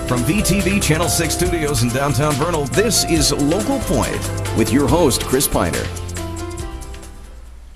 From VTV Channel 6 Studios in downtown Vernal, this is Local Point with your host, Chris Piner.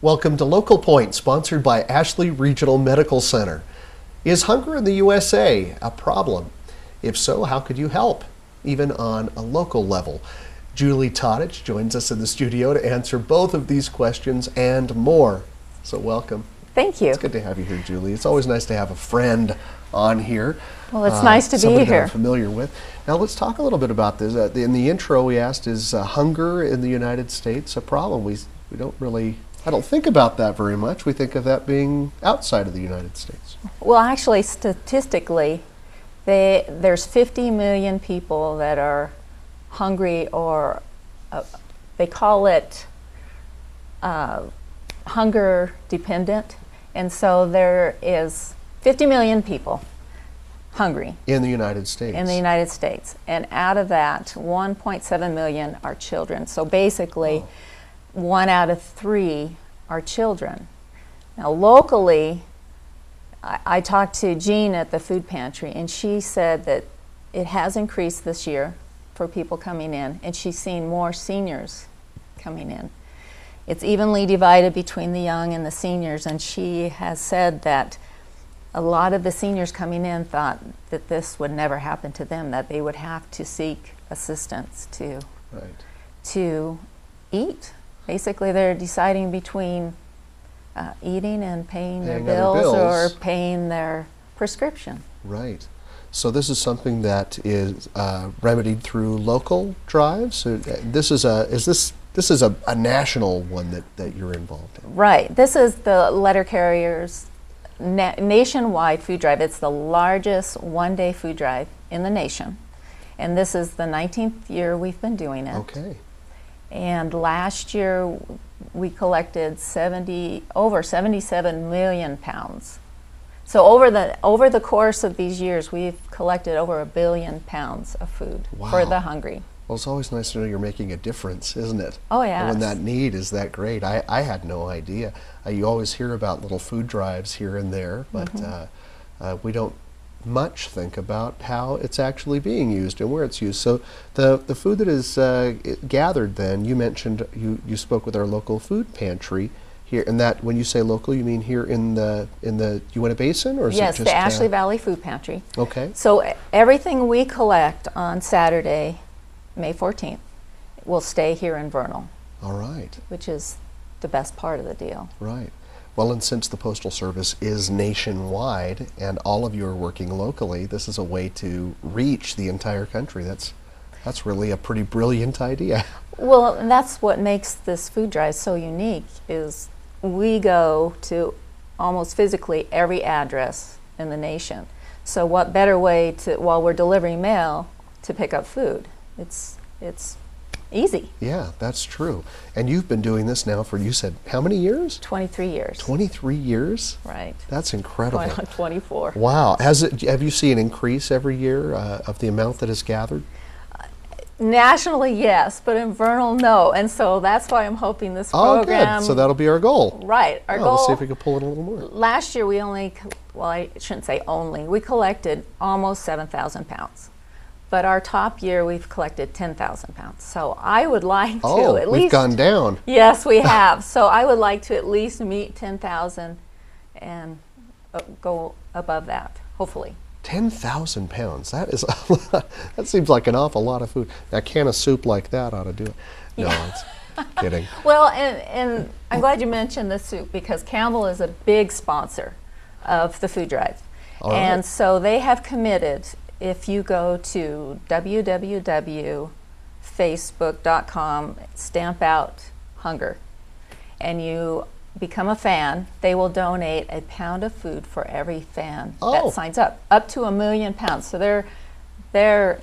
Welcome to Local Point, sponsored by Ashley Regional Medical Center. Is hunger in the USA a problem? If so, how could you help, even on a local level? Julie Todich joins us in the studio to answer both of these questions and more. So welcome. Thank you. It's good to have you here, Julie. It's always nice to have a friend on here. Well, it's nice to be somebody here. That I'm familiar with. Now let's talk a little bit about this. In the intro, we asked, is hunger in the United States a problem? We don't really, I don't think about that very much. We think of that being outside of the United States. Well, actually, statistically, there's 50 million people that are hungry, or they call it hunger dependent. And so there is 50 million people hungry. In the United States. In the United States. And out of that, 1.7 million are children. So basically, 1 out of 3 are children. Now locally, I talked to Jean at the food pantry, and she said that it has increased this year for people coming in, and she's seen more seniors coming in. It's evenly divided between the young and the seniors, and she has said that a lot of the seniors coming in thought that this would never happen to them, that they would have to seek assistance to eat. Basically, they're deciding between eating and paying their bills or paying their prescription. Right. So this is something that is remedied through local drives. So this is a national one that you're involved in. Right. This is the letter carrier's nationwide food drive. It's the largest one-day food drive in the nation, and this is the 19th year we've been doing it. Okay. And last year we collected over 77 million pounds. So over the course of these years, we've collected over 1 billion pounds of food for the hungry. Well, it's always nice to know you're making a difference, isn't it? Oh, yeah. And when that need is that great. I had no idea. You always hear about little food drives here and there, but we don't much think about how it's actually being used and where it's used. So the food that is gathered then, you mentioned, you spoke with our local food pantry here, and that when you say local, you mean here in the Uinta Basin, or is it just the Ashley Valley Food Pantry. Okay. So everything we collect on Saturday, May 14th, will stay here in Vernal. All right. Which is the best part of the deal. Right. Well, and since the Postal Service is nationwide and all of you are working locally, this is a way to reach the entire country. That's really a pretty brilliant idea. Well, and that's what makes this food drive so unique, is we go to almost physically every address in the nation. So what better way to, while we're delivering mail, to pick up food? It's easy. Yeah, that's true. And you've been doing this now for, you said, how many years? 23 years. 23 years? Right. That's incredible. Going on 24. Wow. Have you seen an increase every year of the amount that is gathered? Nationally, yes, but in Vernal, no. And so that's why I'm hoping this program... Oh, good. So that'll be our goal. Right. Our goal... Let's see if we can pull it a little more. Last year we only, well, I shouldn't say only, we collected almost 7,000 pounds. But our top year we've collected 10,000 pounds. So I would like to at least... we've gone down. Yes, we have. So I would like to at least meet 10,000 and go above that, hopefully. 10,000 pounds. That is a lot. That seems like an awful lot of food. A can of soup like that ought to do it. No, it's kidding. Well, and I'm glad you mentioned the soup, because Campbell is a big sponsor of the food drive. All right. And so they have committed, if you go to www.facebook.com, stamp out hunger, and you become a fan, they will donate a pound of food for every fan that signs up to 1 million pounds. So they're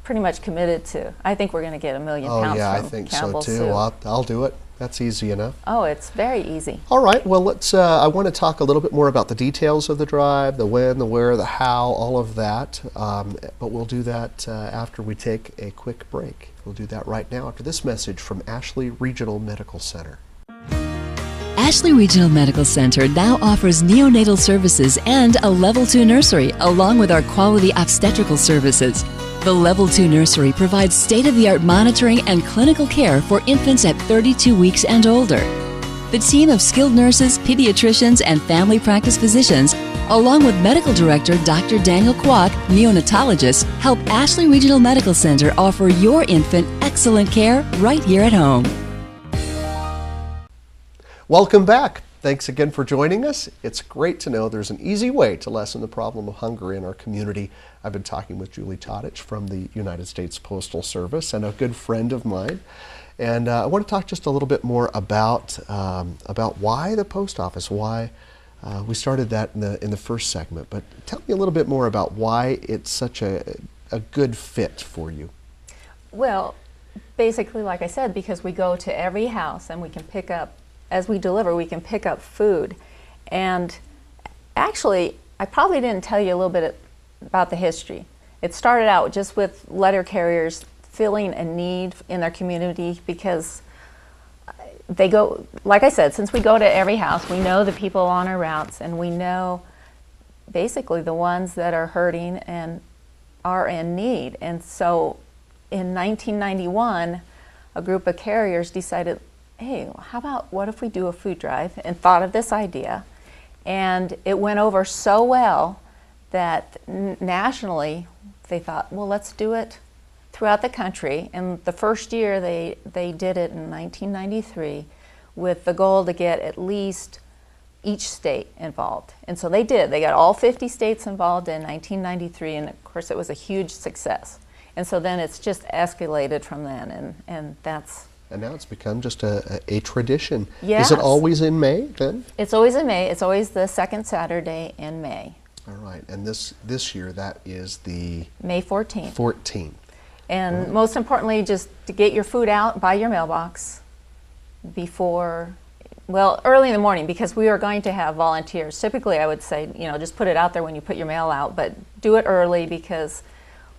pretty much committed to. I think we're going to get 1 million pounds. Oh yeah, I from think Campbell so too. I'll do it. That's easy enough. Oh, it's very easy. All right. Well, let's. I want to talk a little bit more about the details of the drive, the when, the where, the how, all of that. But we'll do that after we take a quick break. We'll do that right now after this message from Ashley Regional Medical Center. Ashley Regional Medical Center now offers neonatal services and a Level 2 nursery, along with our quality obstetrical services. The Level 2 nursery provides state-of-the-art monitoring and clinical care for infants at 32 weeks and older. The team of skilled nurses, pediatricians, and family practice physicians, along with Medical Director Dr. Daniel Kwok, neonatologist, help Ashley Regional Medical Center offer your infant excellent care right here at home. Welcome back. Thanks again for joining us. It's great to know there's an easy way to lessen the problem of hunger in our community. I've been talking with Julie Todich from the United States Postal Service and a good friend of mine. And I want to talk just a little bit more about why the post office, why we started that in the first segment. But tell me a little bit more about why it's such a good fit for you. Well, basically, like I said, because we go to every house and we can pick up, as we deliver, we can pick up food. And actually, I probably didn't tell you a little bit about the history. It started out just with letter carriers filling a need in their community because they go, like I said, since we go to every house, we know the people on our routes and we know basically the ones that are hurting and are in need. And so in 1991, a group of carriers decided, hey, how about what if we do a food drive, and thought of this idea. And it went over so well that nationally they thought, well, let's do it throughout the country. And the first year they did it in 1993 with the goal to get at least each state involved. And so they did. They got all 50 states involved in 1993, and of course it was a huge success. And so then it's just escalated from then, and that's... And now it's become just a tradition. Yes. Is it always in May then? It's always in May. It's always the second Saturday in May. All right. And this year that is the... May 14th. 14th. And most importantly, just to get your food out by your mailbox before, well, early in the morning, because we are going to have volunteers. Typically, I would say, just put it out there when you put your mail out, but do it early because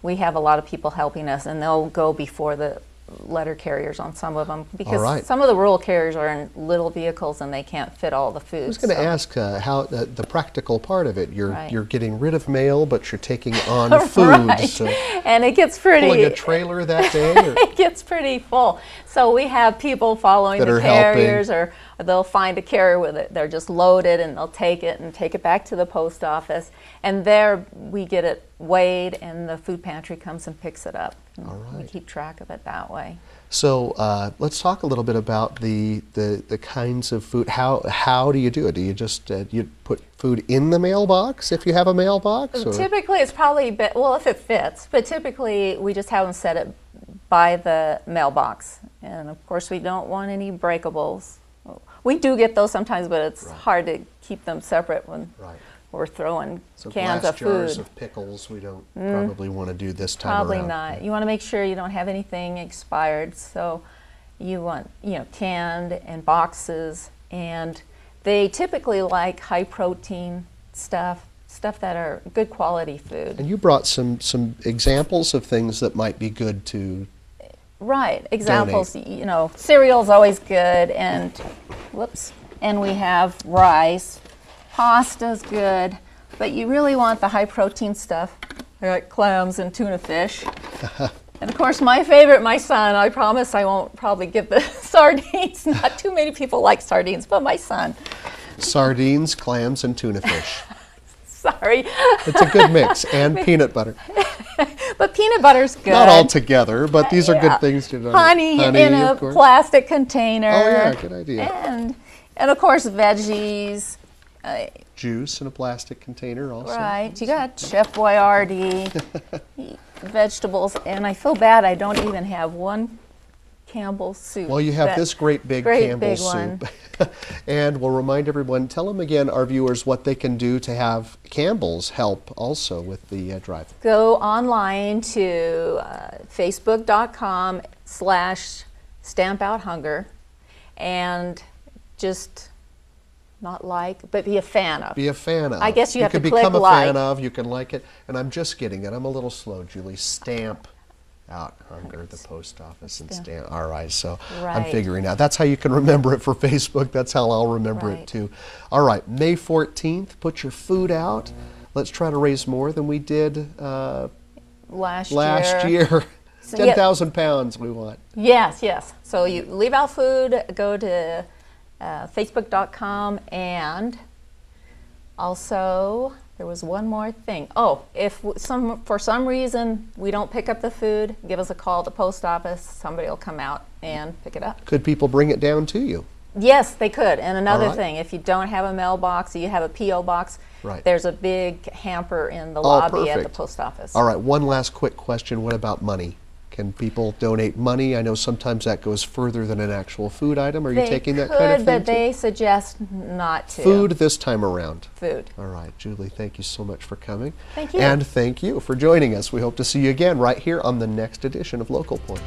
we have a lot of people helping us, and they'll go before the letter carriers on some of them, because some of the rural carriers are in little vehicles and they can't fit all the food. I was going to ask how the practical part of it. You're getting rid of mail, but you're taking on food. Right. So and it gets pretty... Pulling a trailer that day? Or? It gets pretty full. So we have people following the carriers, or they'll find a carrier with it. They're just loaded, and they'll take it and take it back to the post office. And there we get it weighed, and the food pantry comes and picks it up. All right. We keep track of it that way. So let's talk a little bit about the kinds of food. How do you do it? Do you just you put food in the mailbox if you have a mailbox? Or? Typically, it's probably well if it fits, but typically we just have them set it by the mailbox. And of course, we don't want any breakables. We do get those sometimes, but it's hard to keep them separate when we're throwing cans of food. Glass jars of pickles, we don't probably want to do this time around. Probably not. You want to make sure you don't have anything expired. So you want, canned and boxes, and they typically like high protein stuff that are good quality food. And you brought some examples of things that might be good to examples, cereal's always good, and and we have rice. Pasta's good, but you really want the high protein stuff. I got clams and tuna fish. And of course, my favorite, my son, I promise I won't probably give the sardines. Not too many people like sardines, but my son. Sardines, clams, and tuna fish. Sorry. It's a good mix, and peanut butter. But peanut butter's good. Not all together, but these are good things to know. Honey in a plastic container. Oh yeah, good idea. And of course, veggies. Juice in a plastic container also. Right. You got Chef Boyardee, vegetables, and I feel bad I don't even have one Campbell's soup. Well, you have this great big Campbell's soup. And we'll remind everyone, tell them again, our viewers, what they can do to have Campbell's help also with the drive. Go online to facebook.com/stampOutHunger and just but be a fan of. Be a fan of. I guess you have to click like. You can become a like. fan of, you can like it, and I'm just getting it. I'm a little slow, Julie. Stamp out under the post office and Yeah. stand. All right, so I'm Right. figuring out. That's how you can remember it for Facebook. That's how I'll remember Right. it too. All right, May 14th, put your food out. Let's try to raise more than we did Last year. So, 10,000 pounds we want. Yes, yes. So you leave out food, go to facebook.com, and also there was one more thing. Oh, if for some reason we don't pick up the food, give us a call at the post office. Somebody will come out and pick it up. Could people bring it down to you? Yes, they could. And another All right. thing, if you don't have a mailbox or you have a P.O. box, Right. there's a big hamper in the lobby at the perfect. post office. All right, one last quick question. What about money? Can people donate money? I know sometimes that goes further than an actual food item. Are you They taking that could, kind of thing but too? they suggest not to. Food this time around. Food. All right, Julie, thank you so much for coming. Thank you. And thank you for joining us. We hope to see you again right here on the next edition of Local Point.